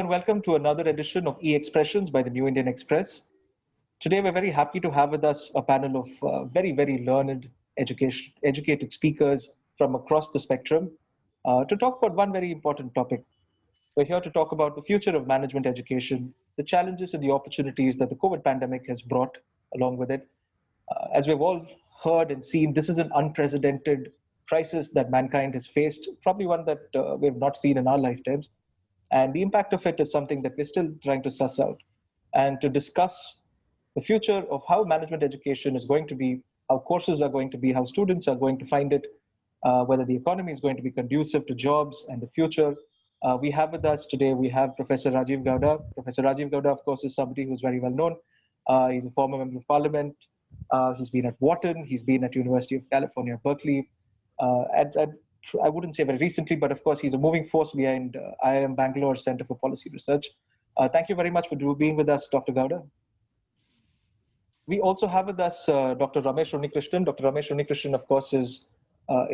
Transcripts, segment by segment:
and welcome to another edition of E-Expressions by the New Indian Express. Today, we're very happy to have with us a panel of very learned, educated speakers from across the spectrum to talk about one very important topic. We're here to talk about the future of management education, the challenges and the opportunities that the COVID pandemic has brought along with it. As we've all heard and seen, this is an unprecedented crisis that mankind has faced, probably one that we've not seen in our lifetimes. And the impact of it is something that we're still trying to suss out. And to discuss the future of how management education is going to be, how courses are going to be, how students are going to find it, whether the economy is going to be conducive to jobs and the future. We have with us today, we have Professor Rajiv Gowda. Professor Rajiv Gowda, of course, is somebody who's very well known. He's a former member of parliament. He's been at Wharton. He's been at University of California, Berkeley. I wouldn't say very recently, but of course, he's a moving force behind IIM Bangalore Center for Policy Research. Thank you very much for being with us, Dr. Gowda. We also have with us Dr. Ramesh Unnikrishnan. Dr. Ramesh Unnikrishnan, of course, is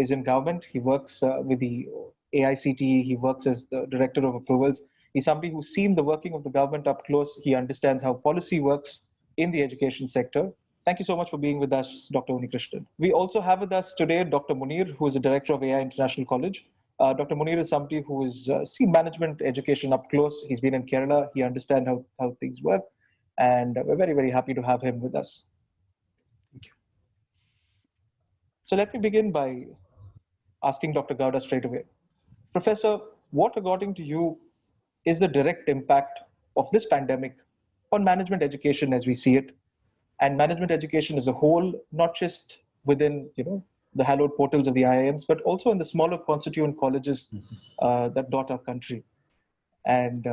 in government. He works with the AICTE. He works as the Director of Approvals. He's somebody who's seen the working of the government up close. He understands how policy works in the education sector. Thank you so much for being with us, Dr. Unnikrishnan. We also have with us today Dr. Munir, who is the Director of AI International College. Dr. Munir is somebody who has seen management education up close. He's been in Kerala. He understands how things work. And we're very happy to have him with us. Thank you. So let me begin by asking Dr. Gowda straight away. Professor, what according to you is the direct impact of this pandemic on management education as we see it, and management education as a whole, not just within the hallowed portals of the IIMs, but also in the smaller constituent colleges that dot our country? And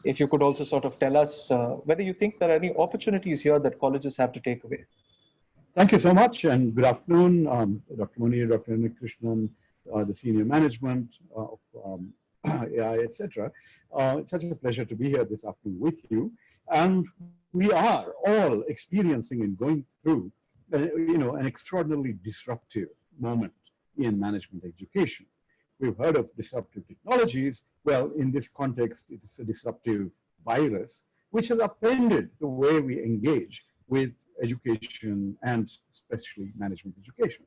if you could also sort of tell us whether you think there are any opportunities here that colleges have to take away. Thank you so much, and good afternoon, Dr. Munir, Dr. Unnikrishnan, the senior management of AI, etc. It's such a pleasure to be here this afternoon with you. And we are all experiencing and going through, an extraordinarily disruptive moment in management education. We've heard of disruptive technologies. Well, in this context, it's a disruptive virus, which has upended the way we engage with education and especially management education.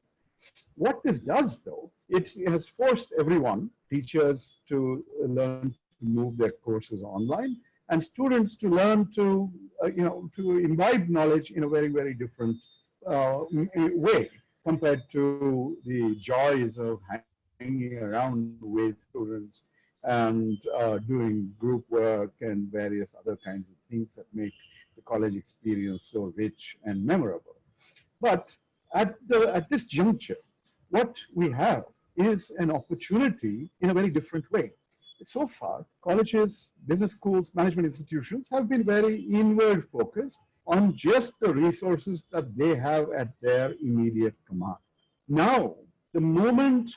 What this does, though, it has forced everyone, teachers to learn to move their courses online, and students to learn to, to imbibe knowledge in a very different way compared to the joys of hanging around with students and doing group work and various other kinds of things that make the college experience so rich and memorable. But at this juncture, what we have is an opportunity in a very different way. So far, colleges, business schools, management institutions have been very inward focused on just the resources that they have at their immediate command. Now, the moment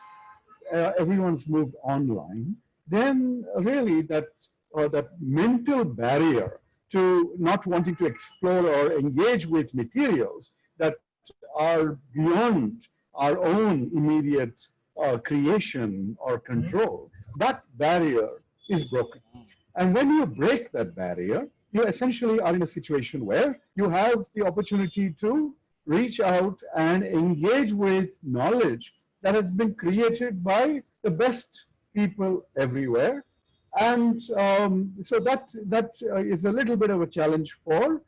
everyone's moved online, then really that mental barrier to not wanting to explore or engage with materials that are beyond our own immediate creation or control, that barrier is broken. And when you break that barrier, you essentially are in a situation where you have the opportunity to reach out and engage with knowledge that has been created by the best people everywhere. And so that is a little bit of a challenge for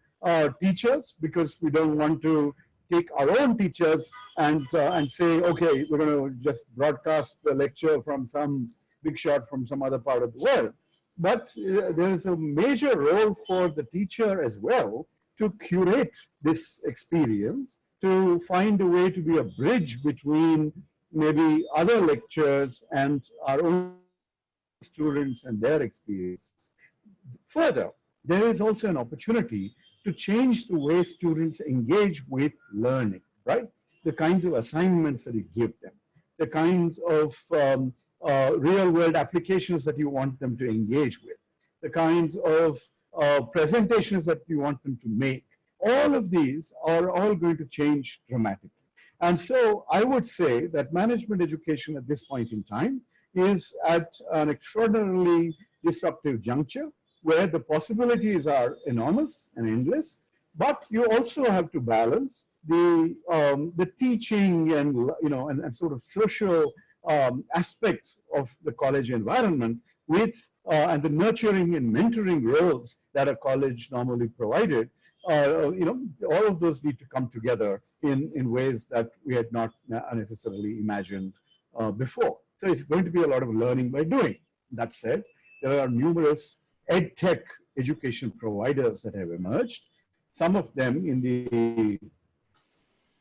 teachers, because we don't want to take our own teachers and say, okay, we're going to just broadcast the lecture from some big shot from some other part of the world. But there is a major role for the teacher as well to curate this experience, to find a way to be a bridge between maybe other lectures and our own students and their experiences. Further, there is also an opportunity to change the way students engage with learning, right? The kinds of assignments that you give them, the kinds of real-world applications that you want them to engage with, the kinds of presentations that you want them to make. All of these are all going to change dramatically. And so I would say that management education at this point in time is at an extraordinarily disruptive juncture where the possibilities are enormous and endless, but you also have to balance the teaching and and sort of social aspects of the college environment with and the nurturing and mentoring roles that a college normally provided. All of those need to come together in ways that we had not necessarily imagined before. So it's going to be a lot of learning by doing. That said, there are numerous ed tech education providers that have emerged. Some of them in the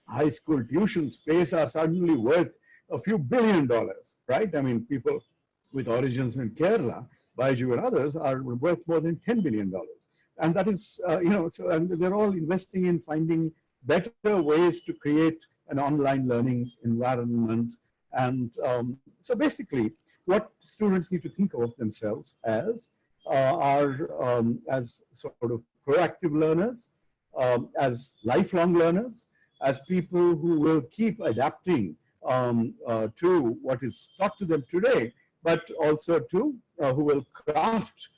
high school tuition space are suddenly worth a few $billion, right? I mean, people with origins in Kerala, Baiju and others are worth more than $10 billion. And that is, and they're all investing in finding better ways to create an online learning environment. And so basically, what students need to think of themselves as as sort of proactive learners, as lifelong learners, as people who will keep adapting to what is taught to them today, but also to who will craft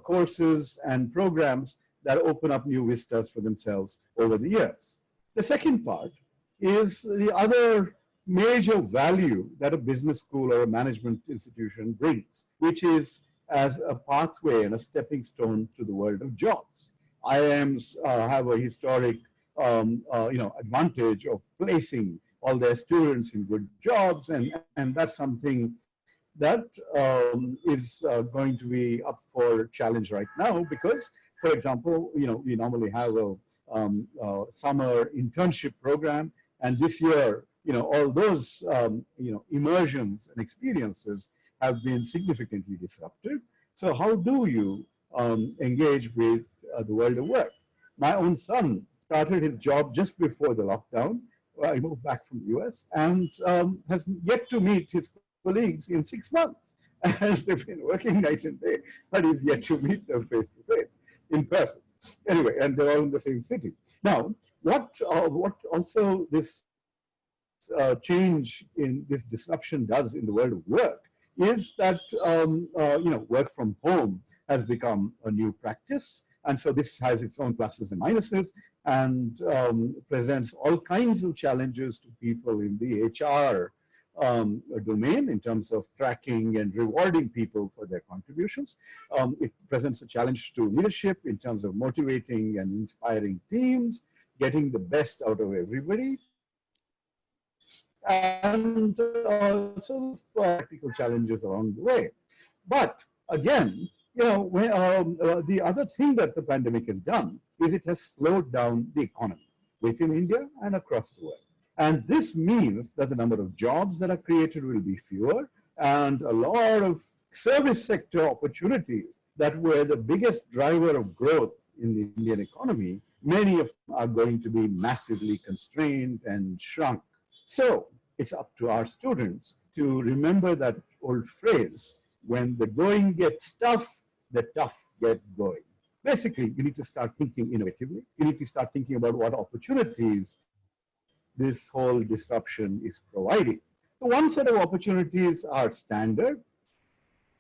courses and programs that open up new vistas for themselves over the years. The second part is the other major value that a business school or a management institution brings, which is as a pathway and a stepping stone to the world of jobs. IIMs have a historic advantage of placing all their students in good jobs, and that's something that is going to be up for challenge right now because, for example, we normally have a summer internship program, and this year, all those immersions and experiences have been significantly disrupted. So how do you engage with the world of work? My own son started his job just before the lockdown. He moved back from the US and has yet to meet his colleagues in 6 months. And they've been working night and day, but he's yet to meet them face to face, in person. Anyway, and they're all in the same city. Now, what also this change in this disruption does in the world of work is that work from home has become a new practice, and so this has its own pluses and minuses, and presents all kinds of challenges to people in the HR domain in terms of tracking and rewarding people for their contributions. It presents a challenge to leadership in terms of motivating and inspiring teams, getting the best out of everybody, and also practical challenges along the way. But again, the other thing that the pandemic has done is it has slowed down the economy within India and across the world. And this means that the number of jobs that are created will be fewer, and a lot of service sector opportunities that were the biggest driver of growth in the Indian economy, many of them are going to be massively constrained and shrunk. So it's up to our students to remember that old phrase, when the going gets tough, the tough get going. Basically, you need to start thinking innovatively. You need to start thinking about what opportunities this whole disruption is providing. So one set of opportunities are standard,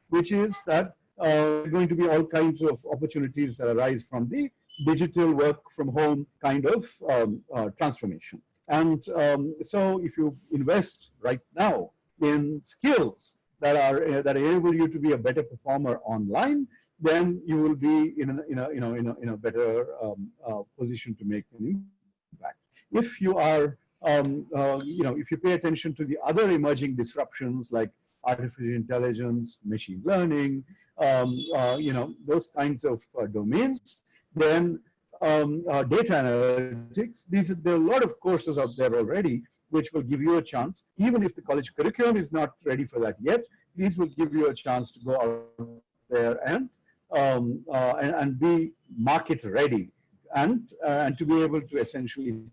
which is that there are going to be all kinds of opportunities that arise from the digital work from home kind of transformation. And so if you invest right now in skills that enable you to be a better performer online, then you will be in a better position to make an impact. If you are if you pay attention to the other emerging disruptions like artificial intelligence, machine learning, those kinds of domains, then data analytics, there are a lot of courses out there already which will give you a chance, even if the college curriculum is not ready for that yet, these will give you a chance to go out there and be market ready and to be able to essentially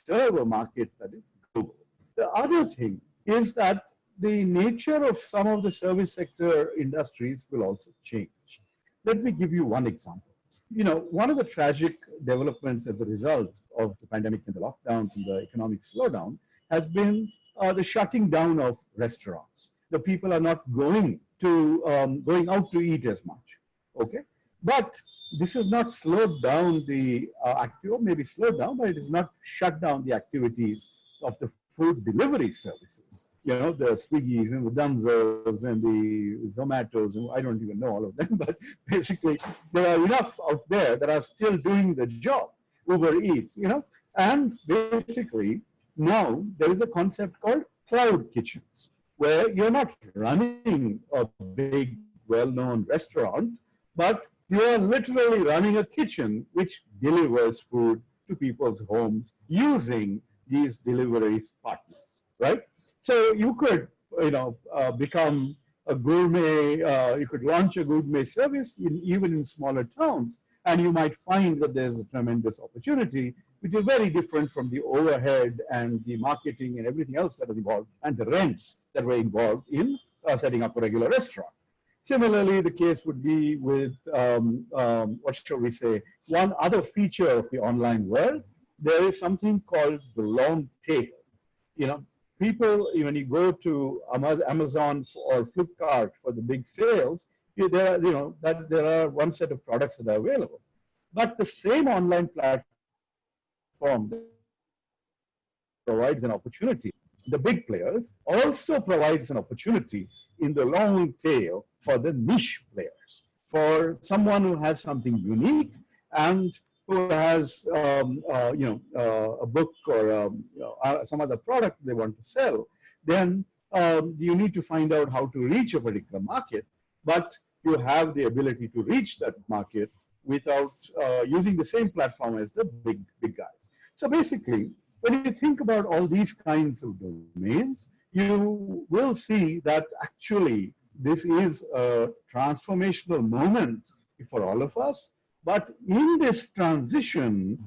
serve a market that is global. The other thing is that the nature of some of the service sector industries will also change. Let me give you one example. One of the tragic developments as a result of the pandemic and the lockdowns and the economic slowdown has been the shutting down of restaurants. The people are not going to going out to eat as much. Okay, but this has not slowed down the or maybe slowed down, but it has not shut down the activities of the food delivery services. You know, the Swiggies and the Dunzos and the Zomatos, and I don't even know all of them, but basically there are enough out there that are still doing the job. Uber Eats, you know, and basically now there is a concept called cloud kitchens, where you're not running a big, well-known restaurant, but you are literally running a kitchen which delivers food to people's homes using these delivery partners, right? So you could, become a gourmet. You could launch a gourmet service even in smaller towns, and you might find that there's a tremendous opportunity, which is very different from the overhead and the marketing and everything else that is involved, and the rents that were involved in setting up a regular restaurant. Similarly, the case would be with, what shall we say, one other feature of the online world. There is something called the long tail. You know, people, when you go to Amazon or Flipkart for the big sales, there are one set of products that are available. But the same online platform provides an opportunity. The big players also provides an opportunity in the long tail for the niche players, for someone who has something unique and who has a book or some other product they want to sell. Then you need to find out how to reach a particular market, but you have the ability to reach that market without using the same platform as the big guys. So basically, when you think about all these kinds of domains, you will see that actually this is a transformational moment for all of us. But in this transition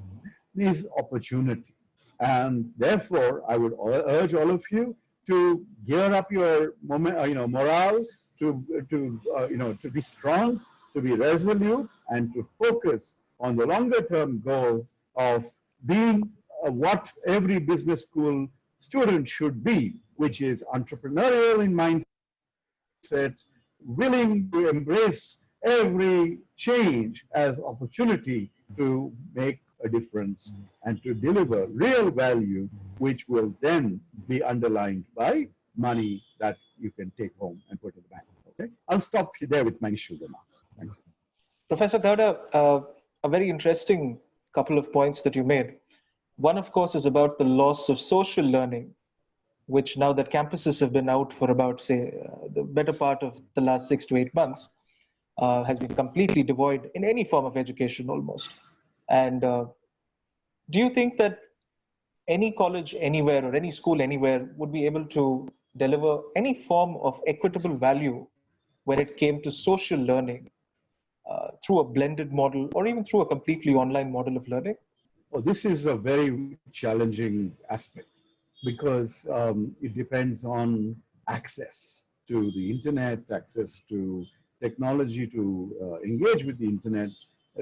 is opportunity. And therefore, I would urge all of you to gear up your morale, to be strong, to be resolute, and to focus on the longer term goals of being what every business school student should be, which is entrepreneurial in mindset, willing to embrace every change as opportunity to make a difference and to deliver real value, which will then be underlined by money that you can take home and put in the bank. Okay, I'll stop there with my initial remarks. Thank you. Professor Gowda, a very interesting couple of points that you made. One, of course, is about the loss of social learning, which now that campuses have been out for about, say, the better part of the last 6 to 8 months, has been completely devoid in any form of education almost. And do you think that any college anywhere or any school anywhere would be able to deliver any form of equitable value when it came to social learning through a blended model or even through a completely online model of learning? Well, this is a very challenging aspect because it depends on access to the internet, access to technology to engage with the internet,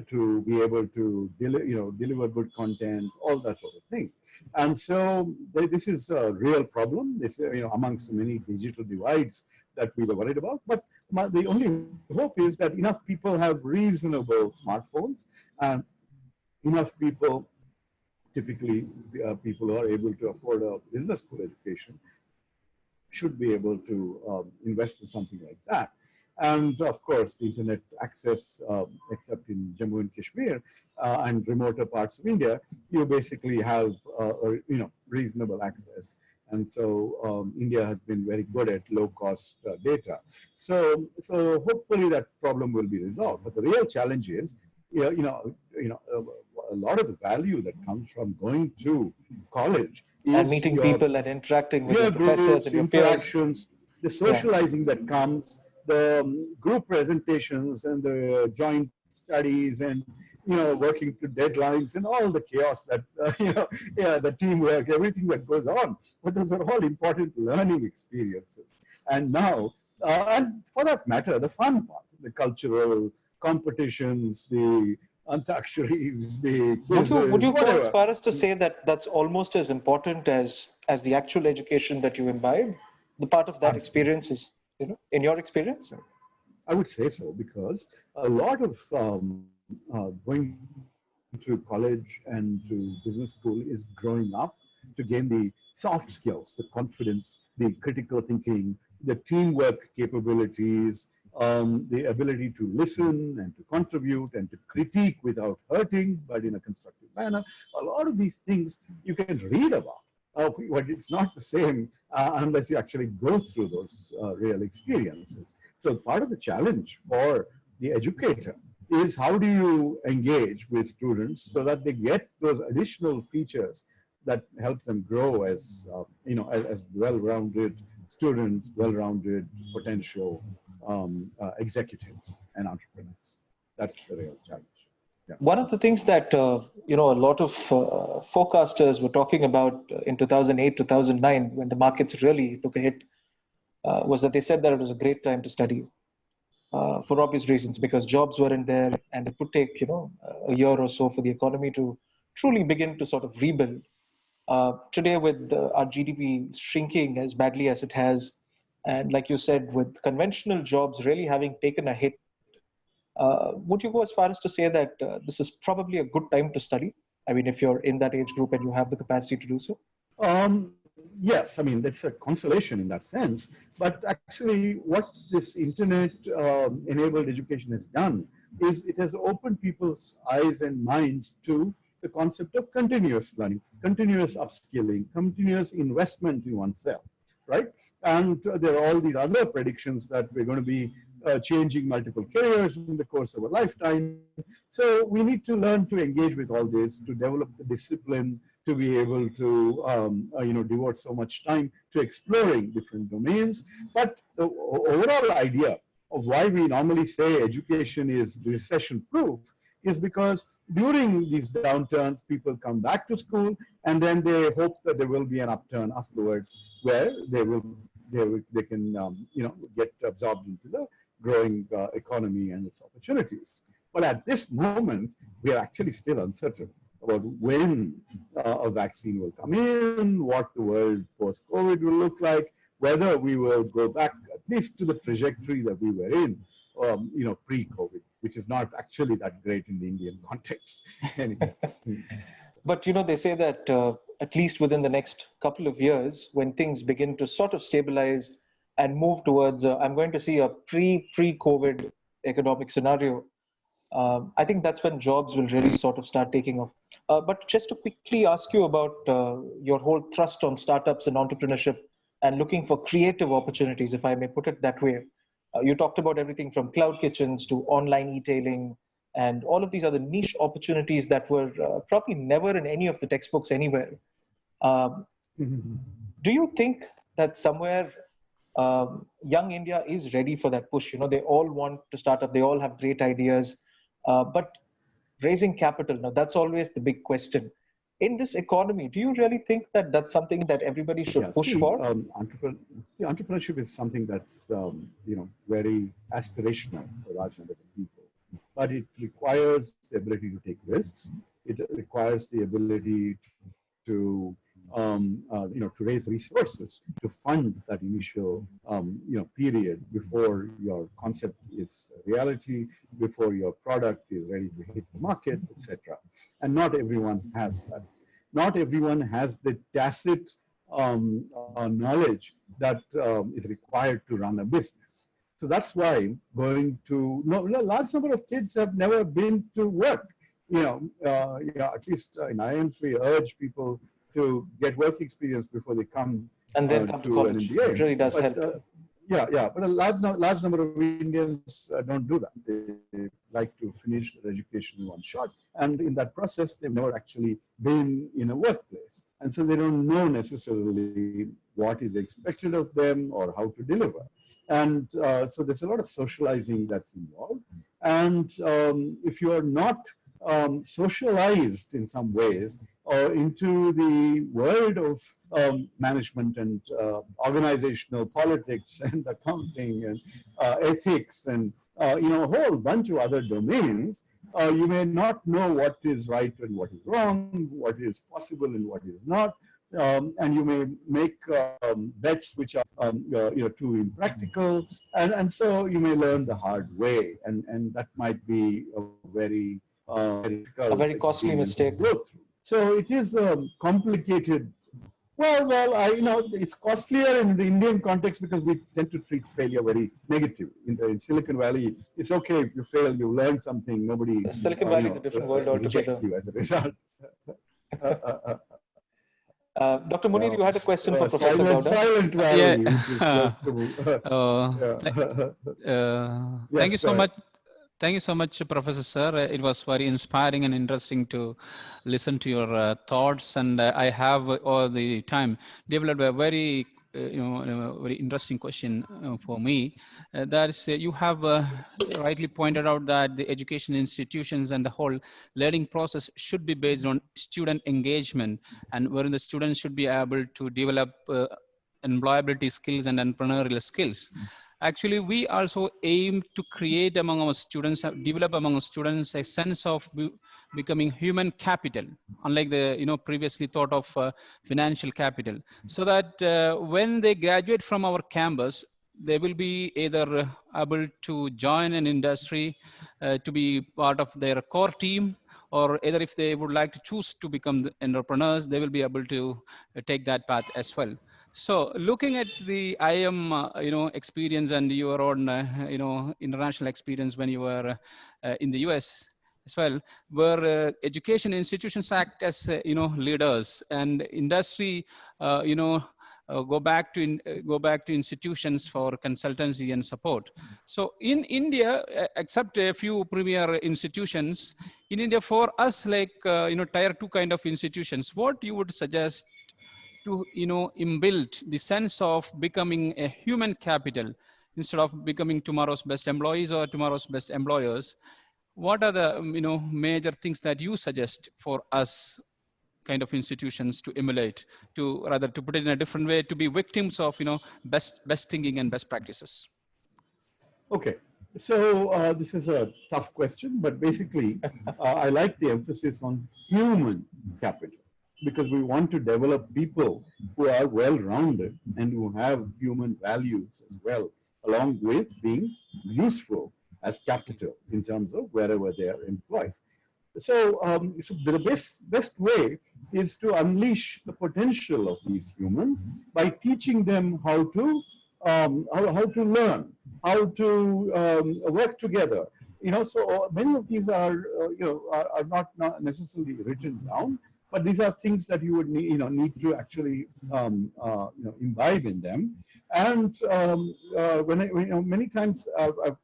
to be able to deliver good content, all that sort of thing. And so this is a real problem. This amongst many digital divides that we were worried about. But the only hope is that enough people have reasonable smartphones, and enough people, typically people who are able to afford a business school education, should be able to invest in something like that. And of course, the internet access, except in Jammu and Kashmir and remoter parts of India, you basically have reasonable access. And so India has been very good at low-cost data. So hopefully that problem will be resolved. But the real challenge is, a lot of the value that comes from going to college is and meeting people and interacting with your professors and your interactions, the socializing that comes, the group presentations and the joint studies and working to deadlines and all the chaos that the teamwork, everything that goes on. But those are all important learning experiences. And now, and for that matter, the fun part, the cultural competitions, the antaksharis, the quizzes, would you go as far as to say that that's almost as important as the actual education that you imbibe? The part of that experience is. in your experience? I would say so, because a lot of going to college and to business school is growing up to gain the soft skills, the confidence, the critical thinking, the teamwork capabilities, the ability to listen and to contribute and to critique without hurting, but in a constructive manner. A lot of these things you can read about. But it's not the same unless you actually go through those real experiences. So part of the challenge for the educator is how do you engage with students so that they get those additional features that help them grow as as well-rounded students, well-rounded potential executives and entrepreneurs. That's the real challenge. Yeah. One of the things that a lot of forecasters were talking about in 2008, 2009, when the markets really took a hit, was that they said that it was a great time to study. For obvious reasons, because jobs weren't there, and it would take a year or so for the economy to truly begin to sort of rebuild. Today, with our GDP shrinking as badly as it has, and like you said, with conventional jobs really having taken a hit, would you go as far as to say that this is probably a good time to study? I mean, if you're in that age group and you have the capacity to do so? Yes, I mean, that's a consolation in that sense. But actually, what this internet-enabled education has done is it has opened people's eyes and minds to the concept of continuous learning, continuous upskilling, continuous investment in oneself, right? And there are all these other predictions that we're going to be changing multiple careers in the course of a lifetime. So we need to learn to engage with all this, to develop the discipline, to be able to devote so much time to exploring different domains. But the overall idea of why we normally say education is recession proof is because during these downturns people come back to school and then they hope that there will be an upturn afterwards where they can get absorbed into the growing economy and its opportunities. But at this moment we are actually still uncertain about when a vaccine will come in, what the world post-COVID will look like, whether we will go back at least to the trajectory that we were in, pre-COVID, which is not actually that great in the Indian context. Anyway. But they say that at least within the next couple of years, when things begin to sort of stabilize and move towards, I'm going to see a pre-COVID economic scenario. I think that's when jobs will really sort of start taking off. But just to quickly ask you about your whole thrust on startups and entrepreneurship and looking for creative opportunities, if I may put it that way. You talked about everything from cloud kitchens to online e-tailing and all of these other niche opportunities that were probably never in any of the textbooks anywhere. Do you think that somewhere young India is ready for that push? They all want to start up, they all have great ideas, but raising capital, now that's always the big question. In this economy, do you really think that that's something that everybody should push for? Entrepreneurship is something that's very aspirational for large numbers of people, but it requires the ability to take risks. It requires the ability to to raise resources to fund that initial period before your concept is reality, before your product is ready to hit the market, etc. And not everyone has that. Not everyone has the tacit knowledge that is required to run a business. So that's why a large number of kids have never been to work. At least in IIMs, we urge people to get work experience before they come and then come to college. an MBA. It really does help. But a large number of Indians don't do that. They like to finish their education in one shot, and in that process, they've never actually been in a workplace, and so they don't know necessarily what is expected of them or how to deliver. And so there's a lot of socializing that's involved, and if you are not socialized in some ways or into the world of management and organizational politics and accounting and ethics and a whole bunch of other domains, you may not know what is right and what is wrong, what is possible and what is not, and you may make bets which are too impractical, and so you may learn the hard way, and that might be a very A difficult very costly experience to mistake. go through. So it is complicated. It's costlier in the Indian context because we tend to treat failure very negative. In Silicon Valley, it's okay if you fail, you learn something. Nobody, Silicon Valley is a different world rejects altogether. you as a result. Dr. Munir, you had a question for Professor Silent, Gowda. silent Yeah. Valley, which is close to. Thank Yes, you go so ahead. much. Thank you so much, Professor Sir. It was very inspiring and interesting to listen to your thoughts, and I have all the time developed a very, very interesting question for me. That is, you have rightly pointed out that the education institutions and the whole learning process should be based on student engagement, and wherein the students should be able to develop employability skills and entrepreneurial skills. Actually, we also aim to create among our students, develop among our students a sense of becoming human capital, unlike the previously thought of financial capital, so that when they graduate from our campus, they will be either able to join an industry to be part of their core team, or either if they would like to choose to become the entrepreneurs, they will be able to take that path as well. So looking at the IM, experience and your own, international experience when you were in the US as well, where education institutions act as, leaders, and industry, go back to institutions for consultancy and support. So in India, except a few premier institutions, in India, for us, like, tier 2 kind of institutions, what you would suggest to inbuild the sense of becoming a human capital instead of becoming tomorrow's best employees or tomorrow's best employers? What are the major things that you suggest for us kind of institutions to emulate, to rather, to put it in a different way, to be victims of best thinking and best practices? Okay, so this is a tough question, but basically, I like the emphasis on human capital because we want to develop people who are well-rounded and who have human values as well, along with being useful as capital in terms of wherever they are employed. So, so the best way is to unleash the potential of these humans by teaching them how to learn, how to work together. So many of these are not necessarily written down, but these are things that you would need to actually imbibe in them. And many times I've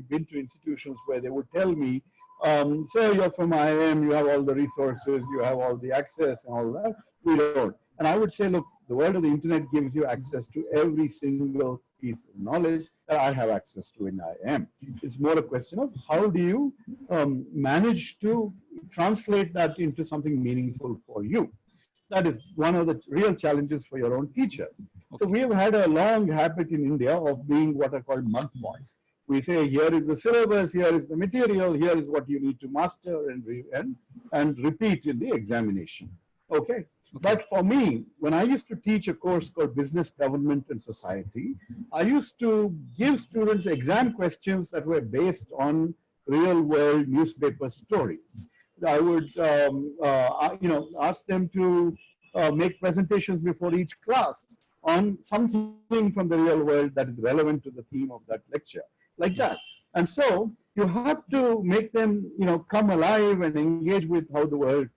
been to institutions where they would tell me, so you're from IIM, you have all the resources, you have all the access and all that. We don't. And I would say, look, the world of the internet gives you access to every single piece of knowledge that I have access to in IIM. It's more a question of how do you manage to translate that into something meaningful for you. That is one of the real challenges for your own teachers. So we have had a long habit in India of being what are called mug boys. We say, here is the syllabus, here is the material, here is what you need to master and repeat in the examination. Okay. But for me, when I used to teach a course called Business, Government and Society, I used to give students exam questions that were based on real world newspaper stories. I would, ask them to make presentations before each class on something from the real world that is relevant to the theme of that lecture, like that. And so you have to make them, come alive and engage with how the world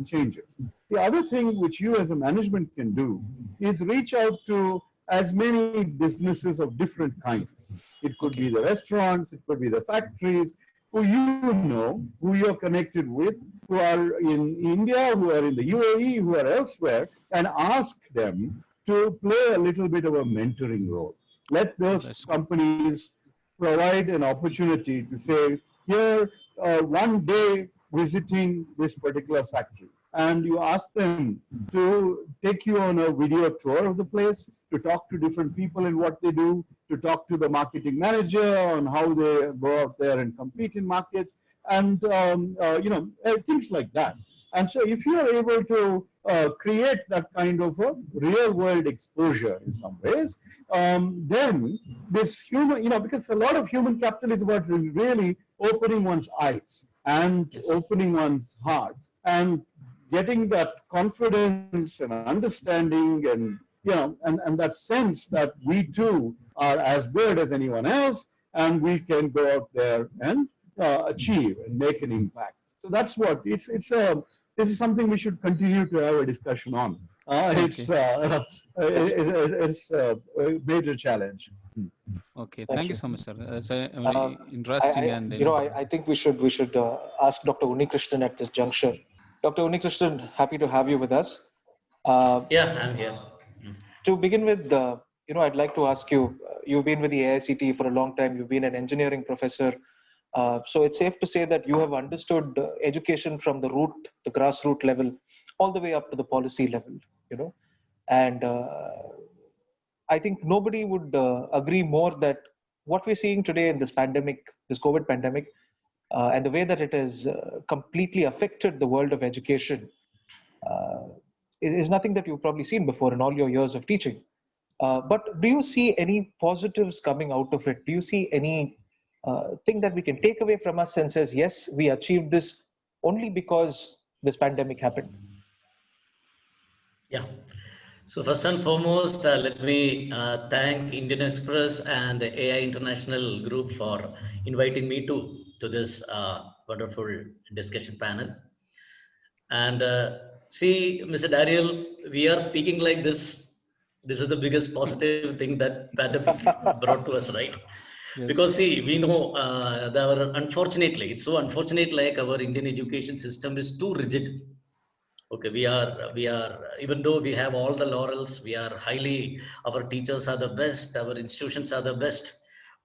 changes. The other thing which you as a management can do is reach out to as many businesses of different kinds. It could be the restaurants, it could be the factories, who who you're connected with, who are in India, who are in the UAE, who are elsewhere, and ask them to play a little bit of a mentoring role. Let those companies provide an opportunity to say, here, one day visiting this particular factory. And you ask them to take you on a video tour of the place, to talk to different people in what they do, to talk to the marketing manager on how they go out there and compete in markets, and things like that. And so if you are able to create that kind of a real world exposure in some ways, then this human, because a lot of human capital is about really opening one's eyes and Yes. opening one's hearts and getting that confidence and understanding and and that sense that we too are as good as anyone else, and we can go out there and achieve and make an impact. So that's what it's a this is something we should continue to have a discussion on. Okay. It's a major challenge. Okay. Thank Thank you you. so much, sir. It's a very interesting and I think we should ask Dr. Unikrishnan at this juncture. Dr. Unikrishnan, happy to have you with us. Uh, Yeah, I'm here. to begin with, I'd like to ask you. You've been with the AICT for a long time. You've been an engineering professor. So it's safe to say that you have understood education from the grassroots level, all the way up to the policy level. And I think nobody would agree more that what we're seeing today in this pandemic, this COVID pandemic, and the way that it has completely affected the world of education is nothing that you've probably seen before in all your years of teaching. But do you see any positives coming out of it? Do you see any thing that we can take away from us and says, yes, we achieved this only because this pandemic happened? Yeah. So first and foremost, let me thank Indian Express and AI International Group for inviting me to this wonderful discussion panel. And see, Mr. Daniel, we are speaking like this. This is the biggest positive thing that pandemic brought to us, right? Because yes. see, we know unfortunately, it's so unfortunate. Like our Indian education system is too rigid. Okay, we are even though we have all the laurels, we are highly, our teachers are the best, our institutions are the best,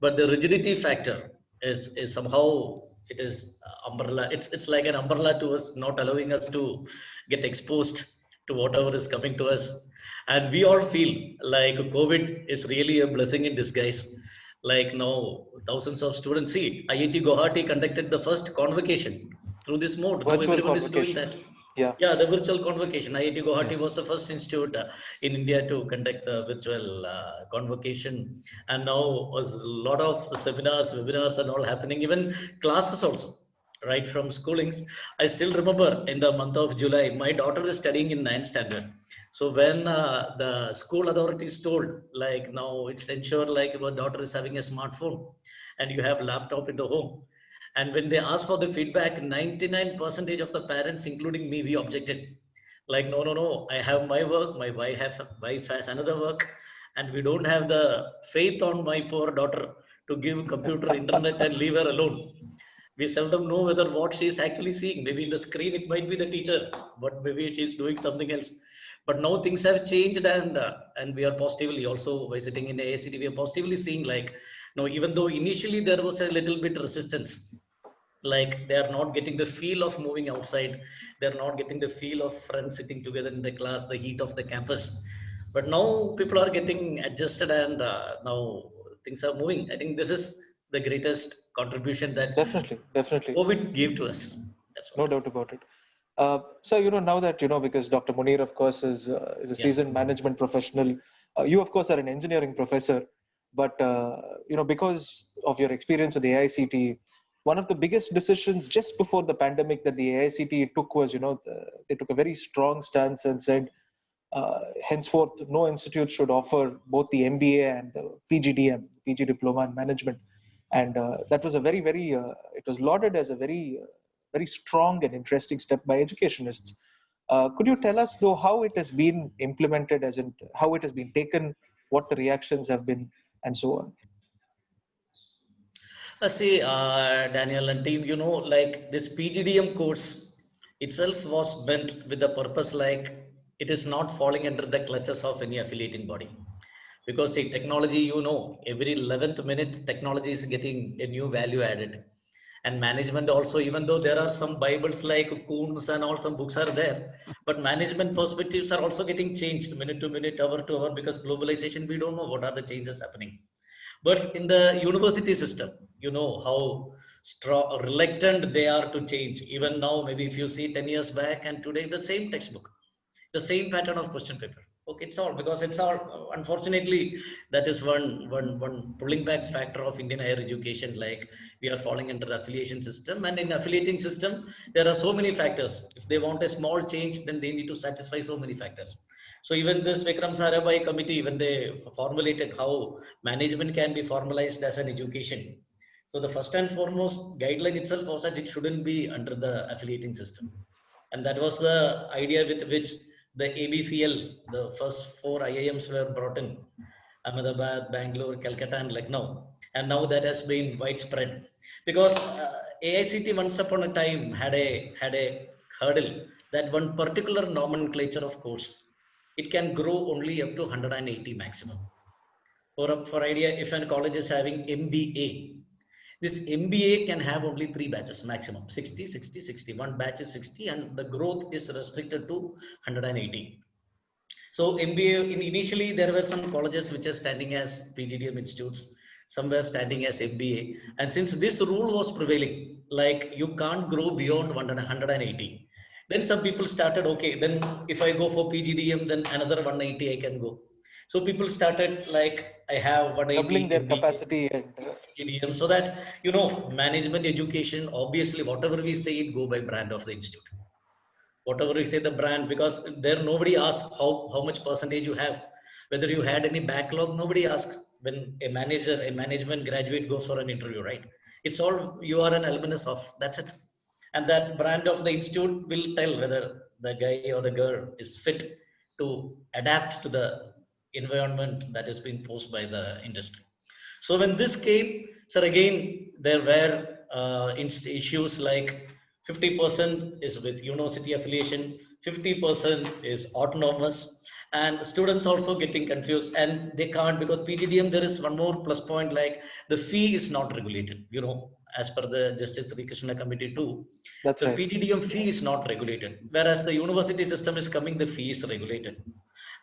but the rigidity factor is somehow it is umbrella. It's like an umbrella to us, not allowing us to get exposed to whatever is coming to us. And we all feel like COVID is really a blessing in disguise. Like now, thousands of students see IIT Guwahati conducted the first convocation through this mode. Now Virtual everyone is doing convocation. that. Yeah. Yeah, the virtual convocation. IIT Guwahati was Yes. the first institute in India to conduct the virtual convocation, and now was a lot of seminars, webinars, and all happening. Even classes also, right from schoolings. I still remember in the month of July, my daughter is studying in 9th standard. So when the school authorities told, like now it's ensured like your daughter is having a smartphone, and you have laptop in the home, and when they asked for the feedback, 99% of the parents, including me, we objected. Like, no, no, no, I have my work, my wife has another work, and we don't have the faith on my poor daughter to give computer, internet, and leave her alone. We seldom know whether what she is actually seeing. Maybe in the screen it might be the teacher, but maybe she's doing something else. But now things have changed, and we are positively also by sitting in the AICT, we are positively seeing like no, even though initially there was a little bit resistance, like they are not getting the feel of moving outside, they're not getting the feel of friends sitting together in the class, the heat of the campus, but now people are getting adjusted, and now things are moving. I think this is the greatest contribution that Definitely, definitely. COVID gave to us. That's No what. doubt about it. So now that because Dr. Munir, of course, is a Yeah. seasoned management professional. You, of course, are an engineering professor, but because of your experience with the AICT, one of the biggest decisions just before the pandemic that the AICT took was, they took a very strong stance and said, henceforth, no institute should offer both the MBA and the PGDM, PG Diploma in Management, and that was a very, very, it was lauded as a very very strong and interesting step by educationists. Could you tell us, though, how it has been implemented, as in how it has been taken, what the reactions have been, and so on? See, Daniel and team, like this PGDM course itself was meant with the purpose like it is not falling under the clutches of any affiliating body. Because see, technology, every 11th minute, technology is getting a new value added. And management also, even though there are some Bibles like Kuhn's and all, some books are there, but management perspectives are also getting changed minute to minute, hour to hour, because globalization, we don't know what are the changes happening. But in the university system, how reluctant they are to change. Even now, maybe if you see 10 years back and today, the same textbook, the same pattern of question paper. Okay, it's all because it's all, unfortunately, that is one pulling back factor of Indian higher education. Like we are falling under affiliation system, and in affiliating system, there are so many factors. If they want a small change, then they need to satisfy so many factors. So even this Vikram Sarabhai committee, when they formulated how management can be formalized as an education, so the first and foremost guideline itself was that it shouldn't be under the affiliating system. And that was the idea with which the ABCL, the first 4 IIMs were brought in, Ahmedabad, Bangalore, Calcutta, and Lucknow. And now that has been widespread. Because AICT once upon a time had a hurdle that one particular nomenclature of course, it can grow only up to 180 maximum. For idea, if a college is having MBA, this MBA can have only 3 batches maximum, 60, 60, 60. One batch is 60 and the growth is restricted to 180. So MBA, initially there were some colleges which are standing as PGDM institutes, some were standing as MBA. And since this rule was prevailing, like you can't grow beyond 180. Then some people started, okay, then if I go for PGDM, then another 180 I can go. So people started like, I have 180 doubling their MBA, capacity and PGDM, so that, you know, management education, obviously, whatever we say, it go by brand of the institute. Whatever we say the brand, because there nobody asks how much percentage you have, whether you had any backlog, nobody asks. When a manager, a management graduate goes for an interview, right? It's all, you are an alumnus of, that's it. And that brand of the institute will tell whether the guy or the girl is fit to adapt to the environment that is being posed by the industry. So when this came, sir, again, there were issues like 50% is with university affiliation, 50% is autonomous, and students also getting confused, and they can't, because PGDM, there is one more plus point, like the fee is not regulated, you know, as per the Justice Sri Krishna Committee too. that's The right. PGDM fee is not regulated, whereas the university system is coming, the fee is regulated.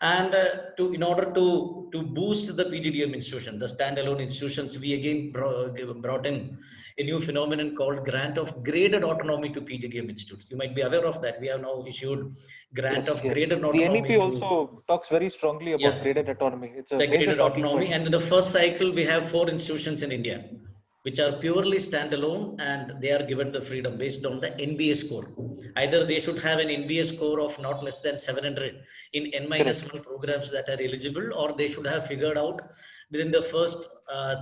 And in order to boost the PGDM institution, the standalone institutions, we again brought in a new phenomenon called grant of graded autonomy to PGDM institutes. You might be aware of that. We have now issued grant Yes, of yes. graded The autonomy NEP to, also talks very strongly about yeah, graded autonomy. It's a the major graded talking autonomy. point. And in the first cycle, we have 4 institutions in India, which are purely standalone, and they are given the freedom based on the NBA score. Either they should have an NBA score of not less than 700 in N-1 programs that are eligible, or they should have figured out within the first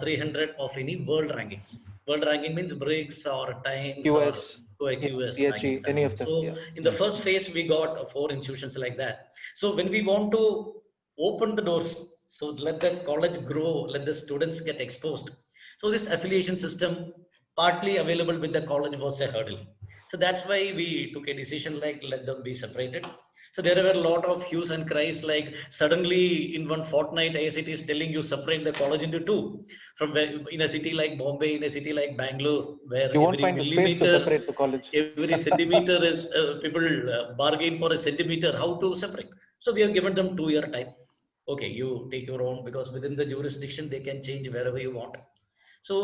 300 of any world rankings. World ranking means Briggs or Times or QS, yeah, QS PHE, rankings. any of them. So Yeah. in the first phase, we got 4 institutions like that. So when we want to open the doors, so let the college grow, let the students get exposed. So this affiliation system, partly available with the college, was a hurdle. So that's why we took a decision like let them be separated. So there were a lot of hues and cries, like suddenly in one fortnight, ICT is telling you separate the college into 2. From in a city like Bombay, in a city like Bangalore, where You won't every find the space to millimeter, separate the college. every centimeter is people bargain for a centimeter. How to separate? So we have given them 2-year time. Okay, you take your own, because within the jurisdiction they can change wherever you want. So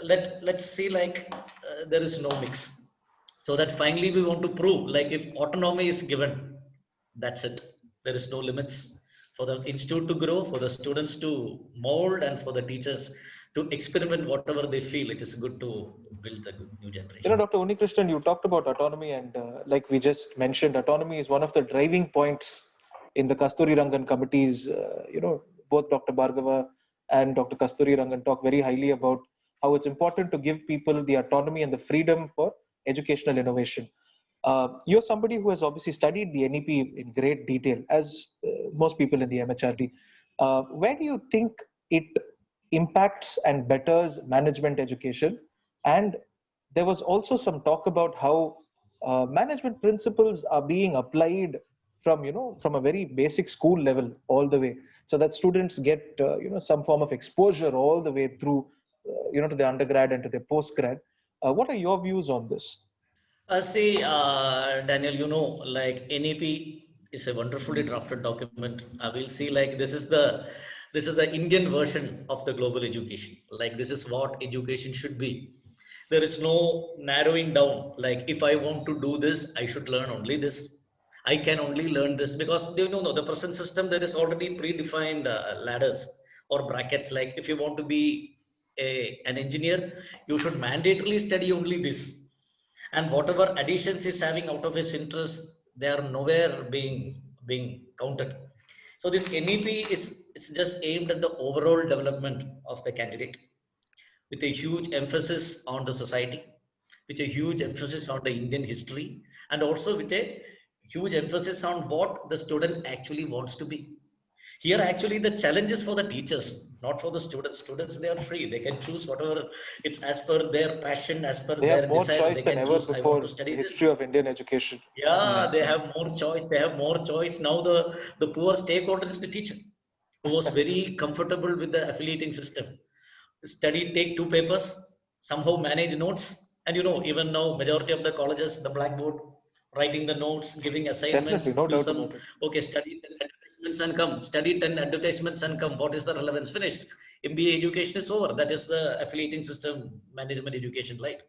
let's see, like there is no mix, so that finally we want to prove, like if autonomy is given, that's it. There is no limits for the institute to grow, for the students to mold, and for the teachers to experiment whatever they feel it is good to build a good new You know, generation. Dr. Unikrishnan, you talked about autonomy, and like we just mentioned, autonomy is one of the driving points in the Kasturi Rangan committees. Both Dr. Bhargava and Dr. Kasturi Rangan talk very highly about how it's important to give people the autonomy and the freedom for educational innovation. You're somebody who has obviously studied the NEP in great detail, as most people in the MHRD. Where do you think it impacts and betters management education? And there was also some talk about how management principles are being applied from a very basic school level all the way, so that students get some form of exposure all the way through to the undergrad and to their postgrad. What are your views on this? See, Daniel, like NEP is a wonderfully drafted document. I will see, like this is the Indian version of the global education. Like this is what education should be. There is no narrowing down. Like if I want to do this, I should learn only this. I can only learn this because you know the present system there is already predefined ladders or brackets. Like if you want to be an engineer, you should mandatorily study only this, and whatever additions he's having out of his interest, they are nowhere being counted. So this NEP is it's just aimed at the overall development of the candidate with a huge emphasis on the society, with a huge emphasis on the Indian history, and also with a huge emphasis on what the student actually wants to be. Here, actually, the challenge is for the teachers, not for the students. Students, they are free. They can choose whatever it's as per their passion, as per They have their more desire. choice They than can ever choose, I want before to in the study this. history of Indian education. Yeah, Yeah. they have more choice. They have more choice. Now the poor stakeholder is the teacher who was very comfortable with the affiliating system. Study, take two papers, somehow manage notes. And you know, even now, majority of the colleges, the blackboard, writing the notes, giving assignments Definitely, no to doubt some, about it. okay, study 10 advertisements and come, study 10 advertisements and come. What is the relevance? Finished. MBA education is over. That is the affiliating system management education, right?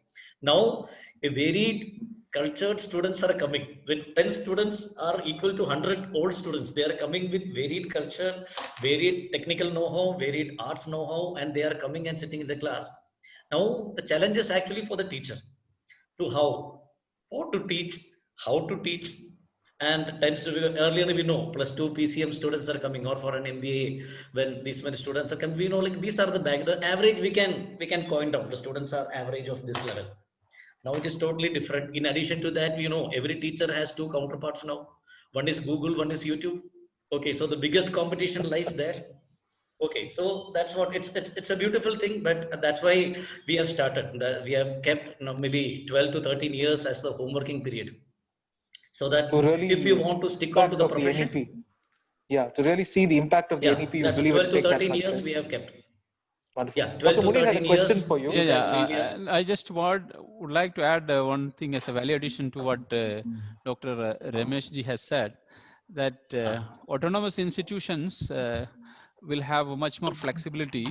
Now, a varied cultured students are coming. With 10 students are equal to 100 old students. They are coming with varied culture, varied technical know-how, varied arts know-how, and they are coming and sitting in the class. Now, the challenge is actually for the teacher to how, what to teach, how to teach, and tends to be earlier we know +2 PCM students are coming, or for an MBA when these many students are coming, we know like these are the back the average we can coin down the students are average of this level. Now it is totally different. In addition to that, you know, every teacher has two counterparts now. One is Google, one is YouTube. Okay, so the biggest competition lies there. Okay, so that's what it's a beautiful thing, but that's why we have started. We have kept, you know, maybe 12 to 13 years as the homeworking period, so that To if you really see want to the stick on to impact the of the profession, NEP, yeah, to really see the impact of the yeah, NEP, you that's believe it'll 12 to take that 13 much years time. we have kept. Wonderful. Yeah, 12 Dr. to Munir had a 13 question years for you. Yeah, yeah. we have. And I just would like to add one thing as a value addition to what Dr. Ramesh ji has said, that autonomous institutions will have much more flexibility,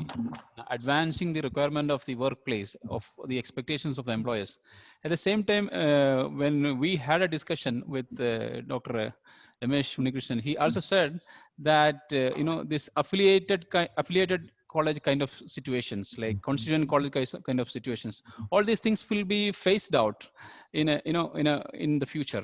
advancing the requirement of the workplace, of the expectations of the employers. At the same time, when we had a discussion with Dr. Ramesh Unikrishnan, he also said that this affiliated college kind of situations, like constituent college kind of situations, all these things will be phased out in the future.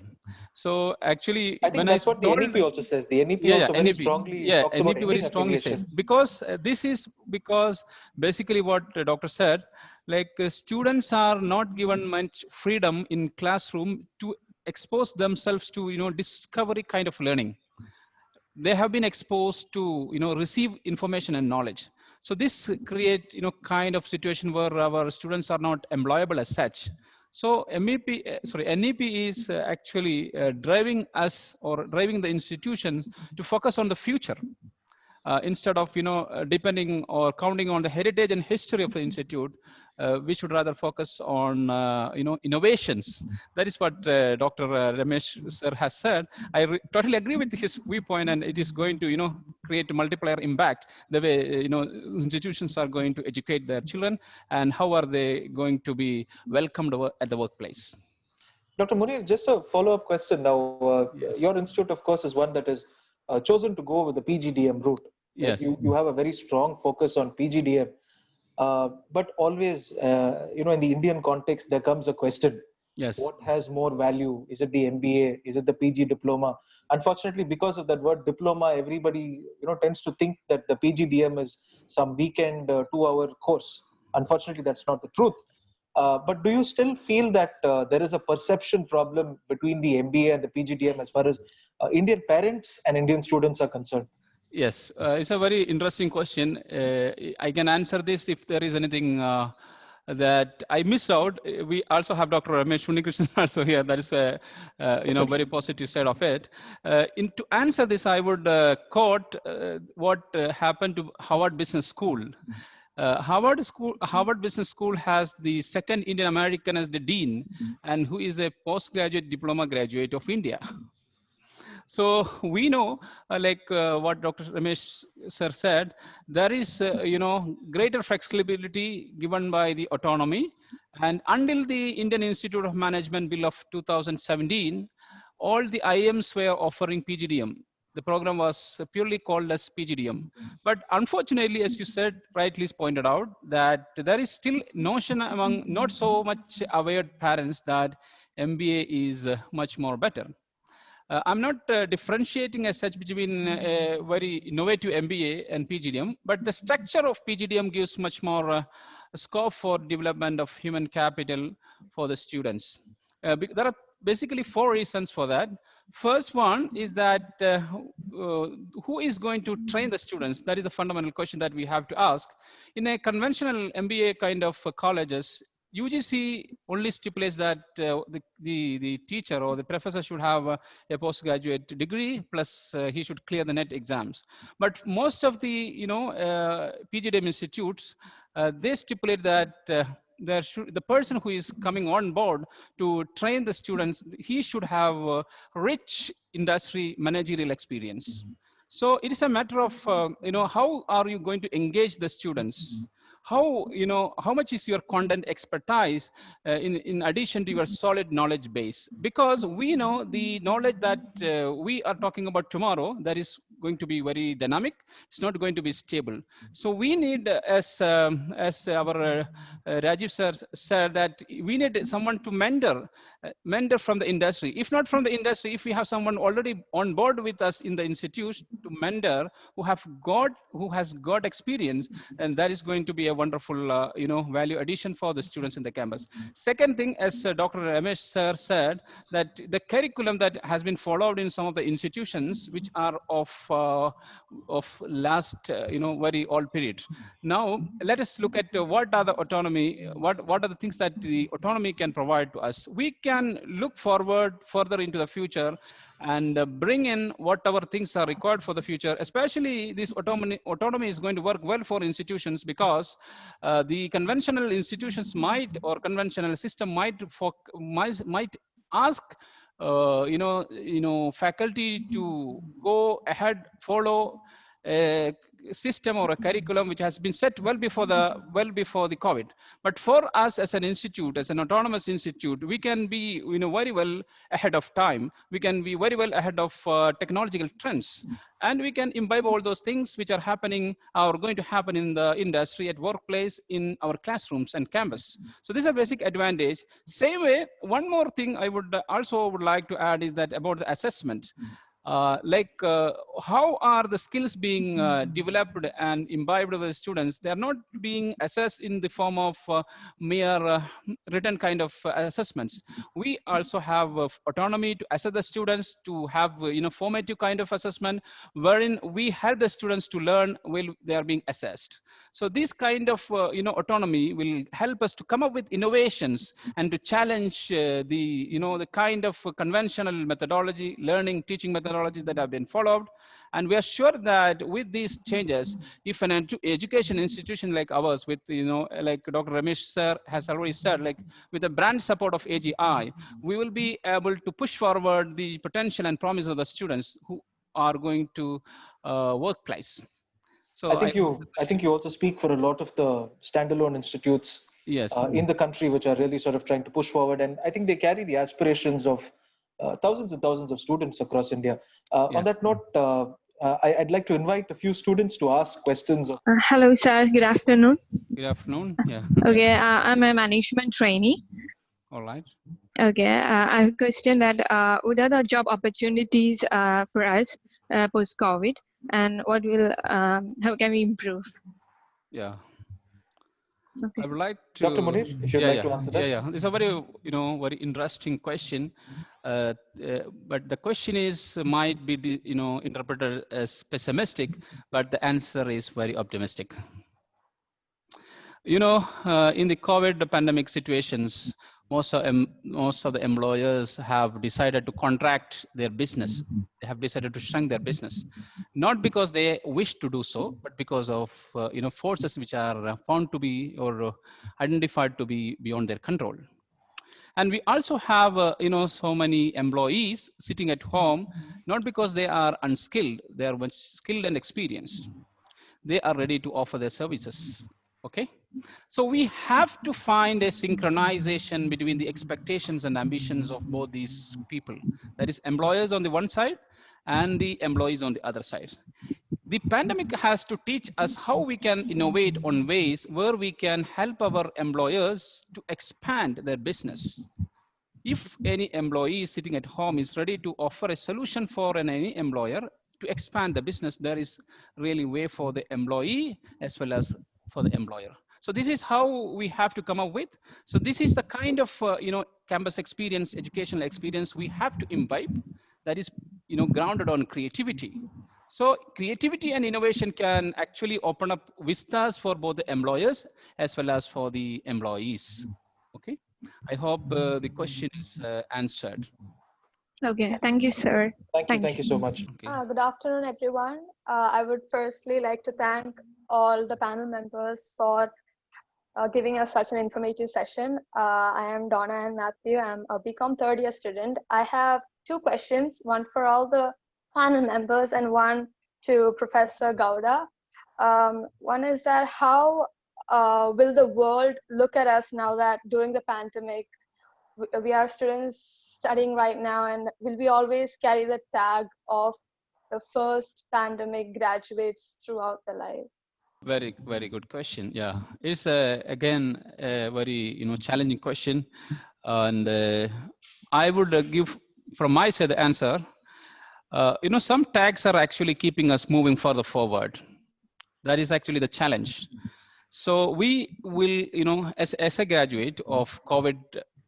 So actually, I think when I that's what the told, NEP also says. The NEP yeah, also very NEP, strongly yeah, talks about NEP very ending strongly says, affiliation. because this is because basically what the doctor said, like students are not given much freedom in classroom to expose themselves to discovery kind of learning. They have been exposed to receive information and knowledge. So this create kind of situation where our students are not employable as such. So NEP is actually driving us, or driving the institution to focus on the future, instead of depending or counting on the heritage and history of the institute. We should rather focus on innovations. That is what Dr. Ramesh sir has said. I totally agree with his viewpoint, and it is going to create a multiplier impact the way institutions are going to educate their children, and how are they going to be welcomed at the workplace. Dr. Munir, just a follow-up question now. Yes. Your institute, of course, is one that is chosen to go with the PGDM route. Right? Yes. You have a very strong focus on PGDM. But always, in the Indian context, there comes a question: Yes. what has more value? Is it the MBA? Is it the PG diploma? Unfortunately, because of that word diploma, everybody tends to think that the PGDM is some weekend 2-hour course. Unfortunately, that's not the truth. But do you still feel that there is a perception problem between the MBA and the PGDM as far as Indian parents and Indian students are concerned? Yes, it's a very interesting question. I can answer this if there is anything that I missed out. We also have Dr. Ramesh Unikrishnan also here. That is a very positive side of it. To answer this, I would quote what happened to Harvard Business School. Harvard Business School has the second Indian American as the dean, and who is a postgraduate diploma graduate of India. So we know, what Dr. Ramesh sir said, there is, greater flexibility given by the autonomy. And until the Indian Institute of Management Bill of 2017, all the IIMs were offering PGDM. The program was purely called as PGDM. But unfortunately, as you said, rightly pointed out, that there is still notion among not so much aware parents that MBA is much more better. I'm not differentiating as such between a very innovative MBA and PGDM, but the structure of PGDM gives much more scope for development of human capital for the students. There are basically 4 reasons for that. First one is that who is going to train the students? That is the fundamental question that we have to ask. In a conventional MBA kind of colleges, UGC only stipulates that the teacher or the professor should have a postgraduate degree, plus he should clear the NET exams. But most of the PGDM institutes, they stipulate that the person who is coming on board to train the students, he should have rich industry managerial experience. So it is a matter of how are you going to engage the students? How much is your content expertise in addition to your solid knowledge base? Because we know the knowledge that we are talking about tomorrow, that is going to be very dynamic. It's not going to be stable. So we need, as our Rajiv sir said, that we need someone to mentor from the industry. If not from the industry, if we have someone already on board with us in the institute to mentor, who has got experience, and that is going to be a wonderful value addition for the students in the campus. Second thing, as Dr. Ramesh sir said, that the curriculum that has been followed in some of the institutions which are of last very old period. Now let us look at what are the autonomy, what are the things that the autonomy can provide to us. We can look forward further into the future and bring in whatever things are required for the future. Especially this autonomy is going to work well for institutions, because the conventional institutions or conventional system might ask faculty to go ahead, follow a system or a curriculum which has been set well before the COVID. But for us as an institute, as an autonomous institute, we can be very well ahead of time. We can be very well ahead of technological trends, and we can imbibe all those things which are happening or going to happen in the industry, at workplace, in our classrooms and campus. So this is a basic advantage. Same way, one more thing I would like to add is that about the assessment. How are the skills being developed and imbibed by the students? They are not being assessed in the form of mere written kind of assessments. We also have autonomy to assess the students, to have formative kind of assessment, wherein we help the students to learn while they are being assessed. So this kind of autonomy will help us to come up with innovations and to challenge the kind of conventional methodology, learning, teaching methodologies that have been followed. And we are sure that with these changes, if an education institution like ours, with like Dr. Ramesh sir has already said, like with the brand support of AGI, we will be able to push forward the potential and promise of the students who are going to workplace. So I think you also speak for a lot of the standalone institutes in the country, which are really sort of trying to push forward. And I think they carry the aspirations of thousands and thousands of students across India. On that note, I'd like to invite a few students to ask questions. Hello, sir. Good afternoon. Good afternoon. Yeah. Okay, I'm a management trainee. All right. Okay, I have a question that what are the job opportunities for us post-COVID, and what will how can we improve? Yeah. Okay. I would like to. Dr. Munir, if you'd like to answer that. Yeah. It's a very very interesting question, but the question might be interpreted as pessimistic, but the answer is very optimistic. In the COVID pandemic situations, most of the employers have decided to contract their business. They have decided to shrink their business, not because they wish to do so, but because of forces which are found to be or identified to be beyond their control. And we also have, so many employees sitting at home, not because they are unskilled, they are much skilled and experienced. They are ready to offer their services, okay? So we have to find a synchronization between the expectations and ambitions of both these people. That is employers on the one side and the employees on the other side. The pandemic has to teach us how we can innovate on ways where we can help our employers to expand their business. If any employee sitting at home is ready to offer a solution for any employer to expand the business, there is really way for the employee as well as for the employer. So this is how we have to come up with. So this is the kind of campus experience, educational experience we have to imbibe, that is grounded on creativity. So creativity and innovation can actually open up vistas for both the employers as well as for the employees. Okay, I hope the question is answered. Okay, thank you, sir. Thank you so much. Okay. Good afternoon, everyone. I would firstly like to thank all the panel members for giving us such an informative session. I am Donna and Matthew. I'm a BCom third year student. I have two questions, one for all the panel members and one to Professor Gowda. One is that how will the world look at us now that during the pandemic, we are students studying right now, and will we always carry the tag of the first pandemic graduates throughout the life? Very, very good question. Yeah, it's again a very challenging question, and I would give from my side the answer. Some tags are actually keeping us moving further forward. That is actually the challenge. So we will, as a graduate of COVID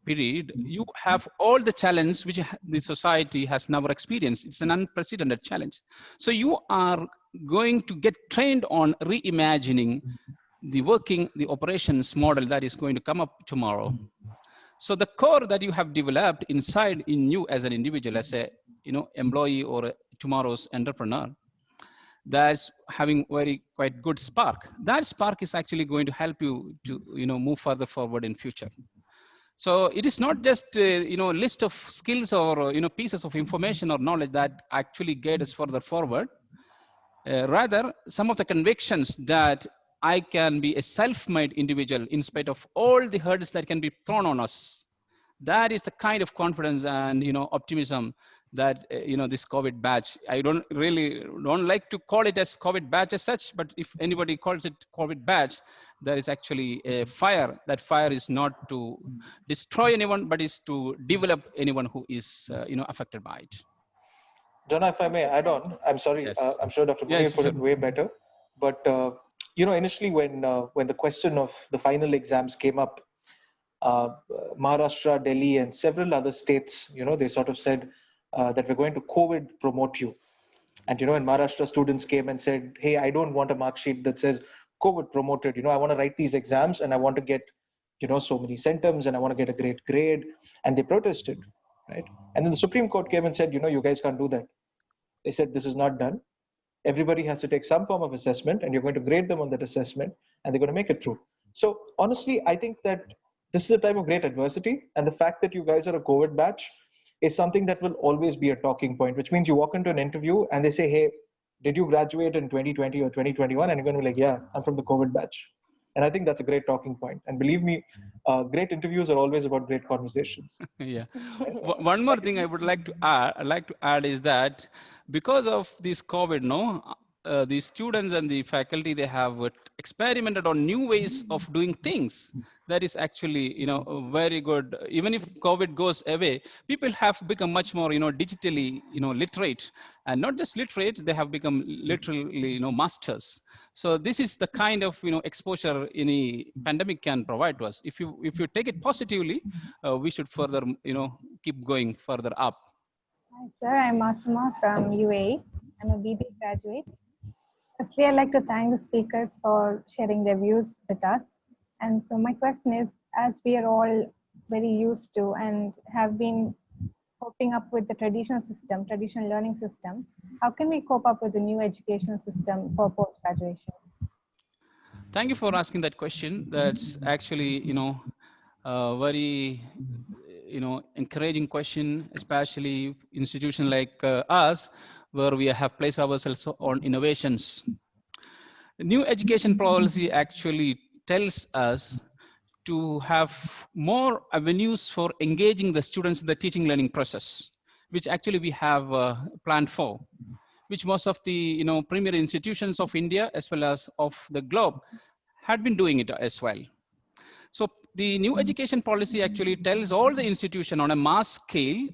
period, you have all the challenge which the society has never experienced. It's an unprecedented challenge. So you are going to get trained on reimagining the operations model that is going to come up tomorrow. So the core that you have developed inside in you as an individual, as a employee or tomorrow's entrepreneur, that's having quite good spark. That spark is actually going to help you to move further forward in future. So it is not just list of skills or pieces of information or knowledge that actually guide us further forward. Rather, some of the convictions that I can be a self-made individual in spite of all the hurdles that can be thrown on us. That is the kind of confidence and optimism that this COVID batch. I don't like to call it as COVID batch as such, but if anybody calls it COVID batch, there is actually a fire. That fire is not to destroy anyone, but is to develop anyone who is affected by it. Donna, if I may add on, I'm sorry, Yes. I'm sure Dr. Murray put it way better, but initially when the question of the final exams came up, Maharashtra, Delhi, and several other states, they sort of said that we're going to COVID promote you. And, in Maharashtra, students came and said, hey, I don't want a mark sheet that says COVID promoted. I want to write these exams and I want to get, so many centums and I want to get a great grade. And they protested, right? And then the Supreme Court came and said, you guys can't do that. They said, this is not done. Everybody has to take some form of assessment and you're going to grade them on that assessment and they're going to make it through. So honestly, I think that this is a time of great adversity. And the fact that you guys are a COVID batch is something that will always be a talking point, which means you walk into an interview and they say, hey, did you graduate in 2020 or 2021? And you're going to be like, yeah, I'm from the COVID batch. And I think that's a great talking point. And believe me, great interviews are always about great conversations. Yeah. One more thing I would like to add is that because of this COVID, the students and the faculty, they have experimented on new ways of doing things. That is actually, very good. Even if COVID goes away, people have become much more, digitally, literate, and not just literate, they have become literally, masters. So this is the kind of, exposure any pandemic can provide to us. If you take it positively, we should further, keep going further up. Hi, sir. I'm Asuma from UAE. I'm a BBA graduate. Firstly, I'd like to thank the speakers for sharing their views with us. And so my question is, as we are all very used to and have been coping up with the traditional learning system, how can we cope up with the new educational system for post-graduation? Thank you for asking that question. That's actually, very, encouraging question, especially institution like us, where we have placed ourselves on innovations. The new education policy actually tells us to have more avenues for engaging the students in the teaching learning process, which actually we have planned for, which most of the premier institutions of India as well as of the globe had been doing it as well. So the new education policy actually tells all the institution on a mass scale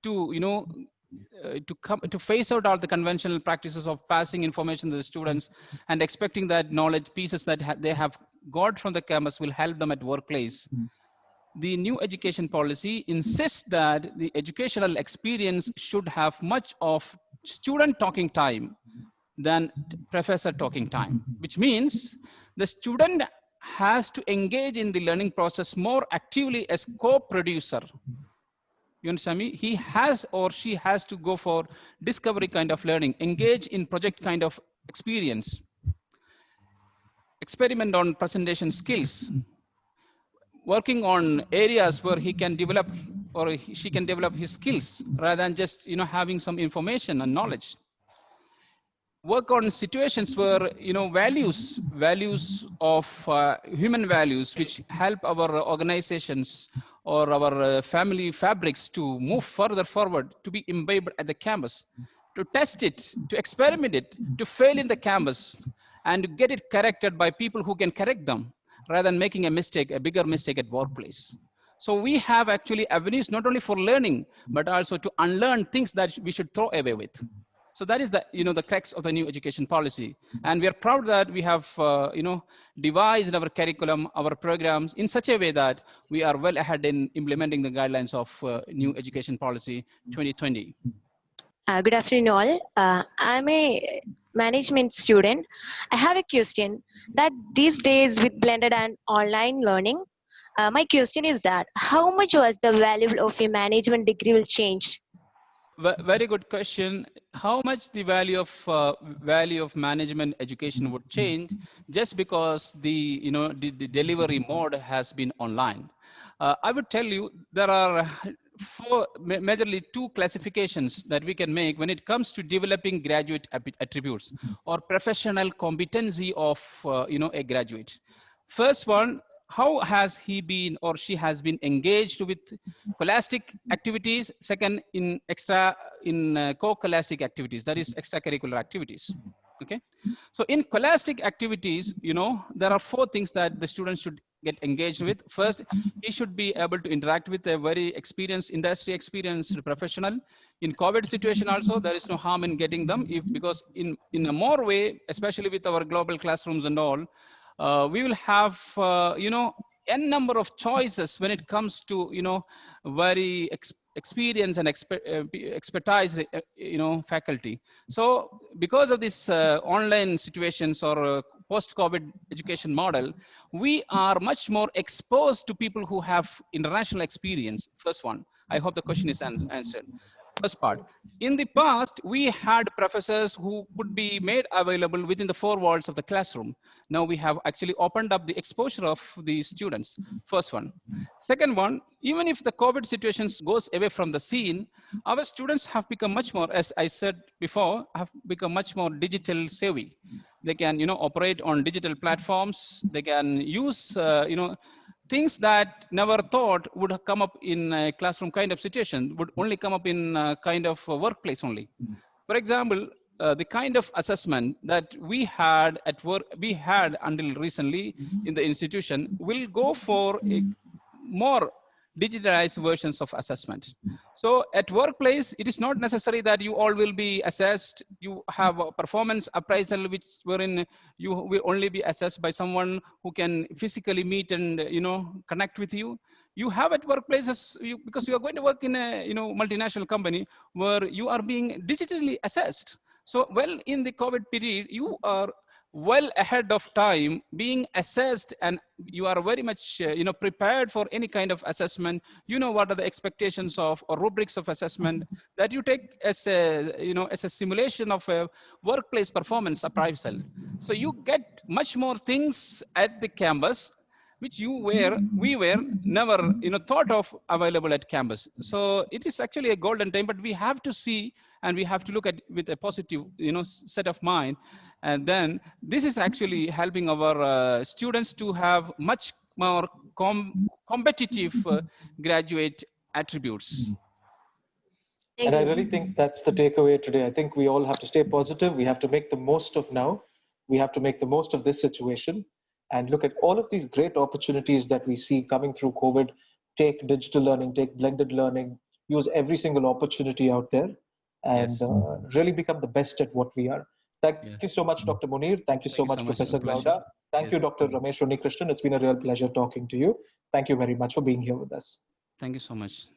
to phase out all the conventional practices of passing information to the students and expecting that knowledge pieces that they have got from the campus will help them at workplace. The new education policy insists that the educational experience should have much of student talking time than professor talking time, which means the student has to engage in the learning process more actively as co-producer. You understand me? He has or she has to go for discovery kind of learning, engage in project kind of experience, experiment on presentation skills, working on areas where he can develop or she can develop his skills rather than just having some information and knowledge. Work on situations where values of human values which help our organizations or our family fabrics to move further forward, to be imbibed at the campus, to test it, to experiment it, to fail in the campus, and to get it corrected by people who can correct them, rather than making a bigger mistake at workplace. So we have actually avenues not only for learning, but also to unlearn things that we should throw away with. So that is the crux of the new education policy. And we are proud that we have, devised our curriculum, our programs in such a way that we are well ahead in implementing the guidelines of new education policy 2020. Good afternoon all. I'm a management student. I have a question that these days with blended and online learning, my question is that how much was the value of a management degree will change? Very good question. How much the value of management education would change just because the delivery mode has been online? I would tell you there are majorly two classifications that we can make when it comes to developing graduate attributes or professional competency of a graduate. First one, how has he been or she has been engaged with scholastic activities? Second, in co-scholastic activities, that is extracurricular activities. Okay, so in scholastic activities, there are four things that the students should get engaged with. First, he should be able to interact with a very experienced, industry experienced professional. In COVID situation also, there is no harm in getting them, because in a more way, especially with our global classrooms and all, we will have n number of choices when it comes to very experienced and expertise faculty. So because of this online situations or post-COVID education model, we are much more exposed to people who have international experience. First one, I hope the question is answered. First part. In the past, we had professors who could be made available within the four walls of the classroom. Now we have actually opened up the exposure of the students. First one. Second one, even if the COVID situation goes away from the scene, our students have become much more, as I said before, have become much more digital savvy. They can, operate on digital platforms. They can use, things that never thought would come up in a classroom kind of situation, would only come up in a kind of workplace only. For example, the kind of assessment that we had at work, we had until recently in the institution, will go for more digitalized versions of assessment. So at workplace, it is not necessary that you all will be assessed. You have a performance appraisal, wherein you will only be assessed by someone who can physically meet and connect with you. You have at workplaces, because you are going to work in a multinational company where you are being digitally assessed. So well, in the COVID period, you are well ahead of time being assessed, and you are very much prepared for any kind of assessment. What are the expectations of or rubrics of assessment that you take as a as a simulation of a workplace performance appraisal. So you get much more things at the campus which we were never, thought of available at campus. So it is actually a golden time, but we have to see and we have to look at with a positive, set of mind. And then this is actually helping our students to have much more competitive graduate attributes. And I really think that's the takeaway today. I think we all have to stay positive. We have to make the most of now. We have to make the most of this situation and look at all of these great opportunities that we see coming through COVID. Take digital learning, take blended learning, use every single opportunity out there, and really become the best at what we are. Thank you so much, Dr. Munir. Thank you so much, Professor Gowda. Thank you, Dr. Ramesh Krishnan. It's been a real pleasure talking to you. Thank you very much for being here with us. Thank you so much.